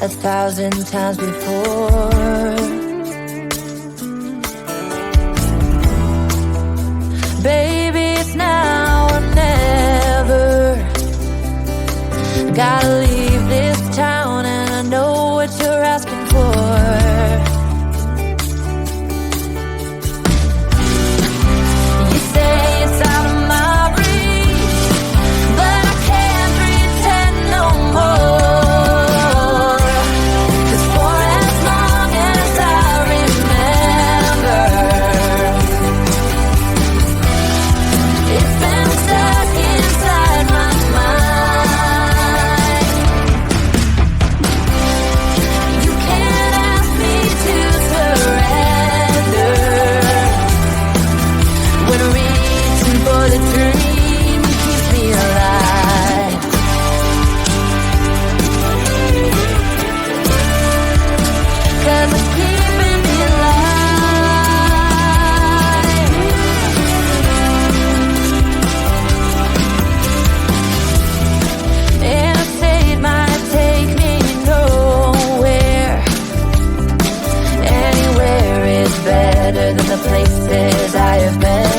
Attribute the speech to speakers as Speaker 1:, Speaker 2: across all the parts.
Speaker 1: 1,000 times before. Baby, it's now or never. Gotta leave this town and I know what you're asking for. You say it's out of my reach, but I can't pretend no more. 'Cause for as long as I remember, it's been stuck inside my mind. You can't ask me to surrender when reaching for the dream keeps me alive. 'Cause it's keeping me alive. Interstate might take me nowhere. Anywhere is better than the places I have been.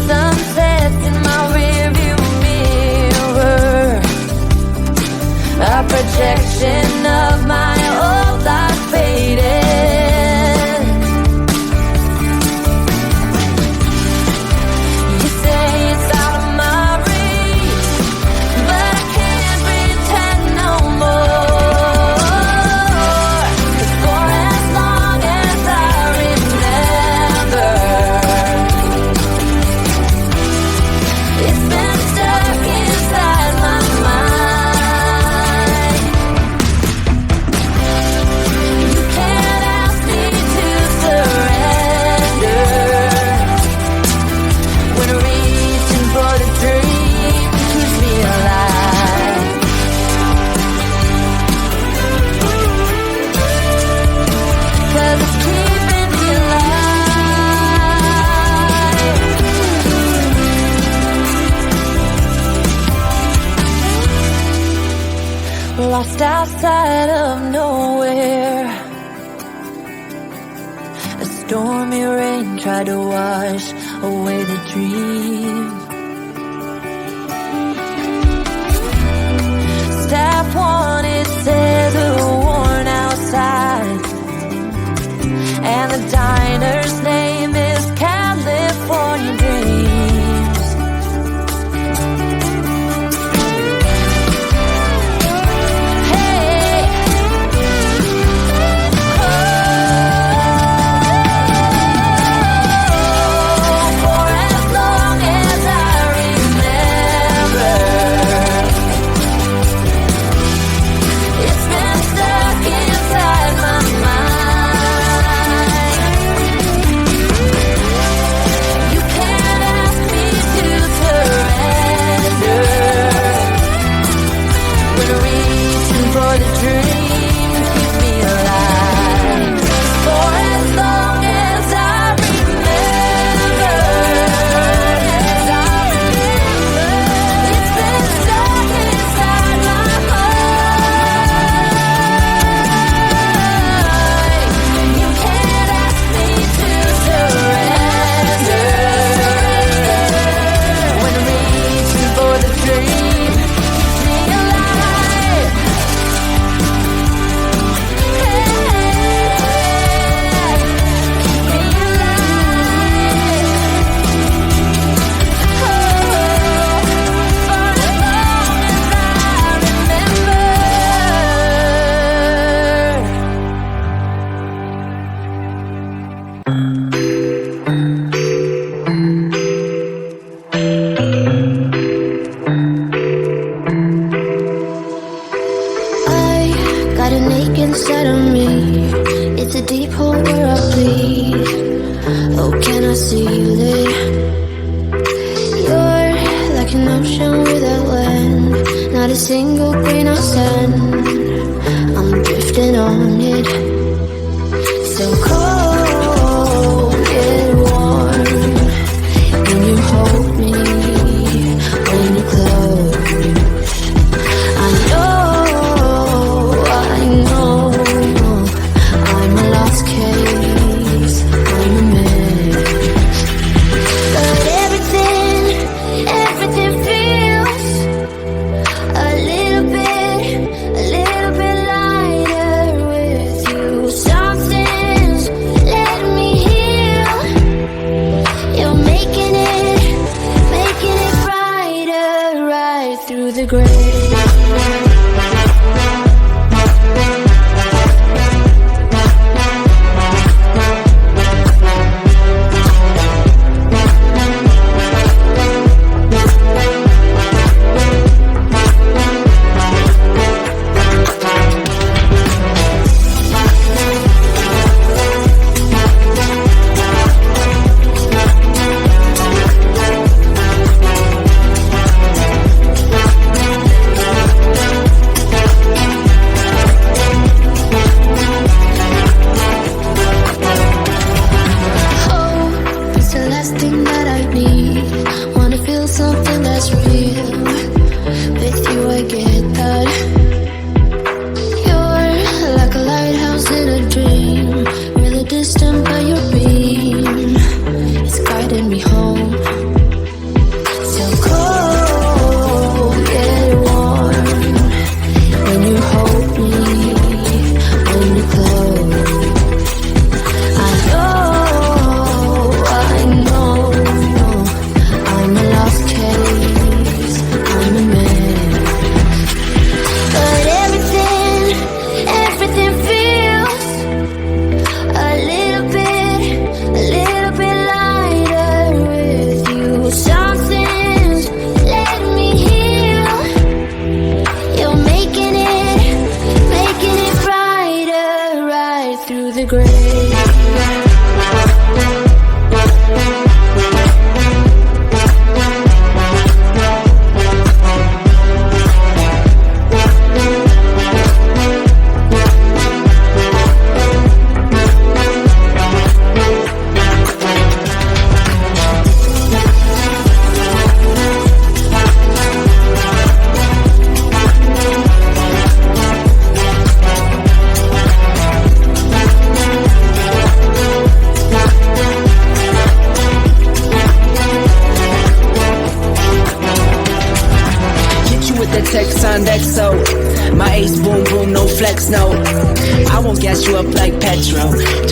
Speaker 1: Sunsets in my rearview mirror, a projection of my old life faded. You say it's out of my reach, but I can't pretend no more. 'Cause for as long as I remember, it's been stuck inside my mind. You can't ask me to surrender when reaching for the dream keeps me alive. 'Cause it's keeping me alive. Lost outside of nowhere, a stormy rain tried to wash away the dream. Staff wanted scissor worn outside, and the diner's name is California Dreams. Hey, for as long as I remember, it's been stuck inside my mind. You can't ask me to surrender when reaching for the dream keeps me alive. For as long as I remember, it's been stuck inside my mind. You can't ask me to surrender when reaching for the dream keeps me alive.
Speaker 2: I got an ache inside of me. It's a deep hole where I bleed. Oh, can I seal it? You're like an ocean without land, not a single grain of sand. I'm drifting on it. So cold and warm when you hold me, when you close.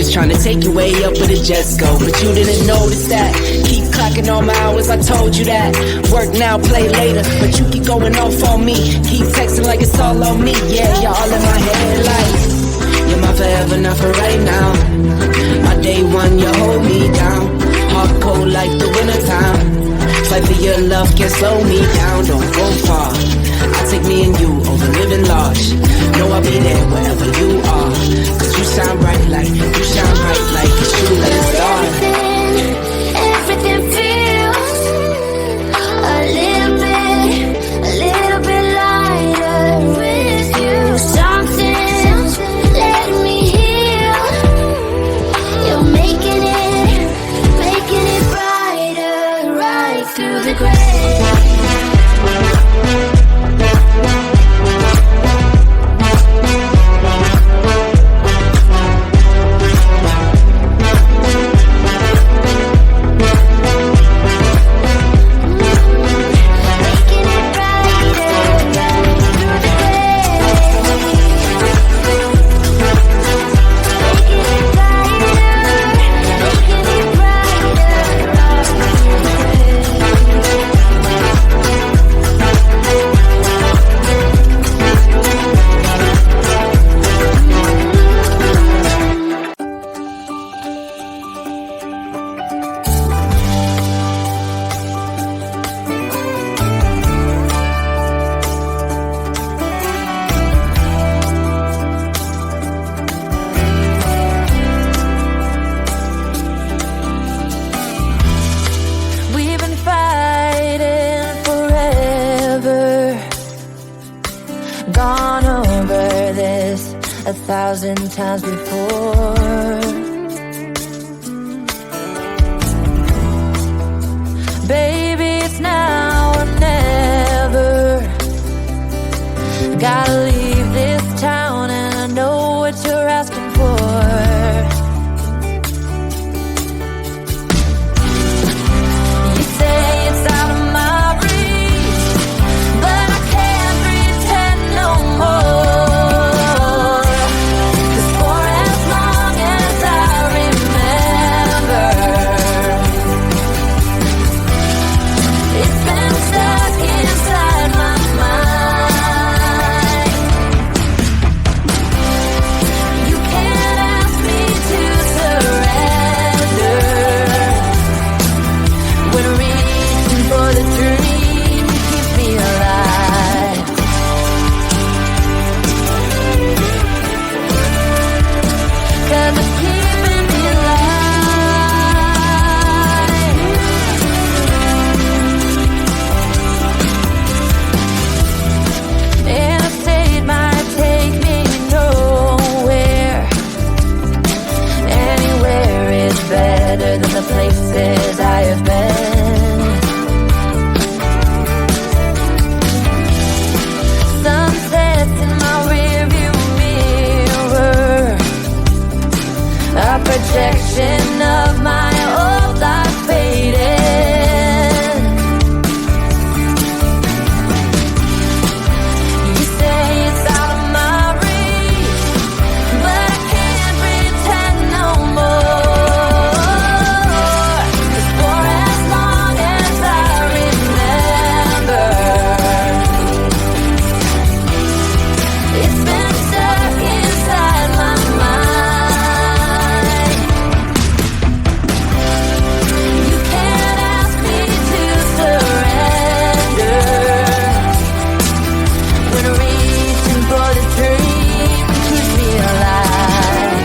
Speaker 3: was trying to take your way up, but it just go. But you didn't notice that. Keep clocking all my hours, I told you that. Work now, play later, but you keep going off on me. Keep texting like it's all on me. Yeah, you're all in my head like you're my forever, not for right now. My day one, you hold me down. Hard cold like the wintertime. Fight for your love, can't slow me down. Don't go far. I take me and you over living large. Know I'll be there wherever you are. Cause you shine bright like it's true like a star.
Speaker 2: Everything feels a little bit lighter with you. Something's letting me heal. You're making it brighter right through the gray.
Speaker 1: Gone over this 1,000 times before. Baby, it's now or never. Gotta leave this town and I know what you're asking for. You say it's out of my reach, but I can't pretend no more. 'Cause for as long as I remember, it's been stuck inside my mind. You can't ask me to surrender when reaching for the dream keeps me alive. 'Cause it's keeping me alive. Interstate might take me nowhere. Anywhere is better than the places I have been. Sunsets in my rearview mirror, a projection of my old life faded. You say it's out of my reach, but I can't pretend no more. 'Cause for as long as I remember, it's been stuck inside my mind. You can't ask me to surrender when reaching for the dream keeps me alive.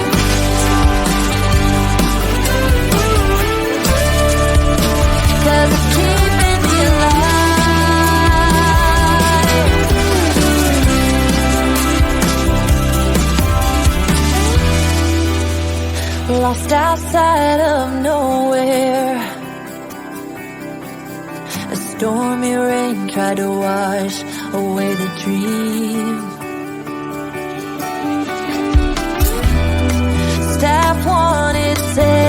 Speaker 1: 'Cause it's keeping me alive. Lost outside of nowhere, a stormy rain tried to wash away the dream. Staff wanted said